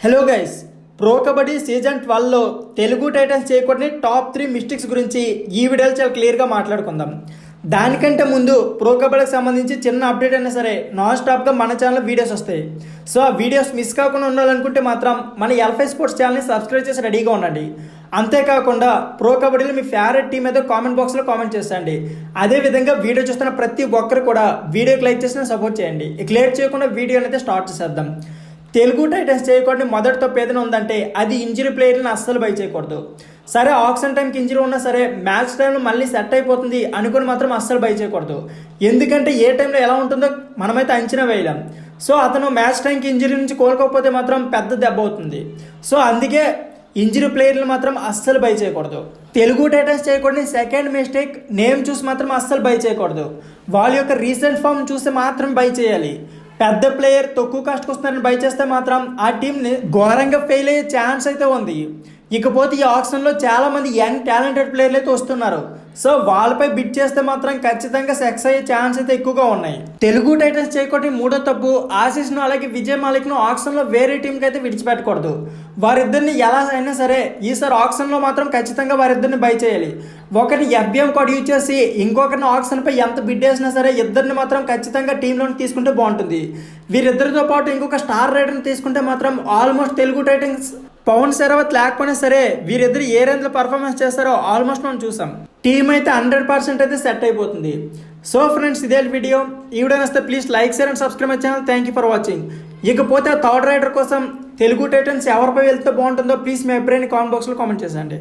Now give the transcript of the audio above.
Hello guys, pro kabaddi season 12లో Telugu Titans చేయకూడని top 3 mistakes గురించి ఈ వీడియోలో చాలా క్లియర్గా మాట్లాడుకుందాం. దానికంటే ముందు ప్రో కబడ్డీకి సంబంధించి చిన్న అప్డేట్ అయినా సరే నాన్ స్టాప్గా మన ఛానల్లో వీడియోస్ వస్తాయి. సో ఆ వీడియోస్ మిస్ కాకుండా ఉండాలనుకుంటే మాత్రం మన ఎల్ఫై స్పోర్ట్స్ ఛానల్ని సబ్స్క్రైబ్ చేసి రెడీగా ఉండండి. అంతేకాకుండా ప్రో కబడ్డీలో మీ ఫేవరెట్ టీం అయితే కామెంట్ బాక్స్లో కామెంట్ చేసేయండి. అదేవిధంగా వీడియో చూస్తున్న ప్రతి ఒక్కరు కూడా వీడియోకి లైక్ చేసి సపోర్ట్ చేయండి. ఇక లేట్ చేయకుండా వీడియోని అయితే స్టార్ట్ చేసేద్దాం. తెలుగు టైటన్స్ చేయకూడని మొదటి తప్పు ఏదైనా ఉందంటే అది ఇంజరీ ప్లేయర్లను అస్సలు బై చేయకూడదు. సరే ఆక్షన్ టైంకి ఇంజరీ ఉన్నా సరే మ్యాచ్ టైంలో మళ్ళీ సెట్ అయిపోతుంది అనుకుని మాత్రం అస్సలు బై చేయకూడదు. ఎందుకంటే ఏ టైంలో ఎలా ఉంటుందో మనమైతే అంచనా వేయలేం. సో అతను మ్యాచ్ టైంకి ఇంజరీ నుంచి కోలుకోకపోతే మాత్రం పెద్ద దెబ్బ అవుతుంది. సో అందుకే ఇంజరీ ప్లేయర్లు మాత్రం అస్సలు బై చేయకూడదు. తెలుగు టైటన్స్ చేయకూడని సెకండ్ మిస్టేక్ నేమ్ చూసి మాత్రం అస్సలు బై చేయకూడదు. వాళ్ళ యొక్క రీసెంట్ ఫామ్ చూసి మాత్రం బై చేయాలి. పెద్ద ప్లేయర్ తక్కువ కాస్ట్కి వస్తున్నారని బై చేస్తే మాత్రం ఆ టీంని ఘోరంగా ఫెయిల్ అయ్యే ఛాన్స్ అయితే ఉంది. ఇకపోతే ఈ ఆప్షన్లో చాలామంది యంగ్ టాలెంటెడ్ ప్లేయర్లు అయితే వస్తున్నారు. సో వాళ్ళపై బిట్ చేస్తే మాత్రం ఖచ్చితంగా సక్సెస్ అయ్యే ఛాన్స్ అయితే ఎక్కువగా ఉన్నాయి. తెలుగు టైటన్స్ చేయకూడని మూడో తప్పు ఆశీష్ను అలాగే విజయ్ మాలిక్ను ఆప్షన్లో వేరే టీంకి అయితే విడిచిపెట్టకూడదు. వారిద్దరిని ఎలా అయినా సరే ఈసారి ఆప్షన్లో మాత్రం ఖచ్చితంగా వారిద్దరిని బై చేయాలి. ఒకరిని ఎఫ్బిఎం కోడ్ యూజ్ చేసి ఇంకొకరిని ఆప్షన్పై ఎంత బిడ్ వేసినా సరే ఇద్దరిని మాత్రం ఖచ్చితంగా టీంలోకి తీసుకుంటే బాగుంటుంది. వీరిద్దరితో పాటు ఇంకొక స్టార్ రైడర్ని తీసుకుంటే మాత్రం ఆల్మోస్ట్ తెలుగు టైటన్స్ పవన్ శరవత్ లేకపోయినా సరే వీరిద్దరు ఏ రేంజ్లో పర్ఫార్మెన్స్ చేస్తారో ఆల్మోస్ట్ మనం చూసాం. టీం అయితే 100% అయితే సెట్ అయిపోతుంది. సో ఫ్రెండ్స్, ఇదే వీడియో. ఈ వీడియో నచ్చితే please like share and subscribe my channel. Thank you for watching. ఇకపోతే థర్డ్ రైడర్ కోసం తెలుగు టైటన్స్ ఎవరిపై వెళ్తే బాగుంటుందో ప్లీజ్ మీ అభిప్రాయాన్ని కామెంట్ బాక్స్లో కామెంట్ చేసేయండి.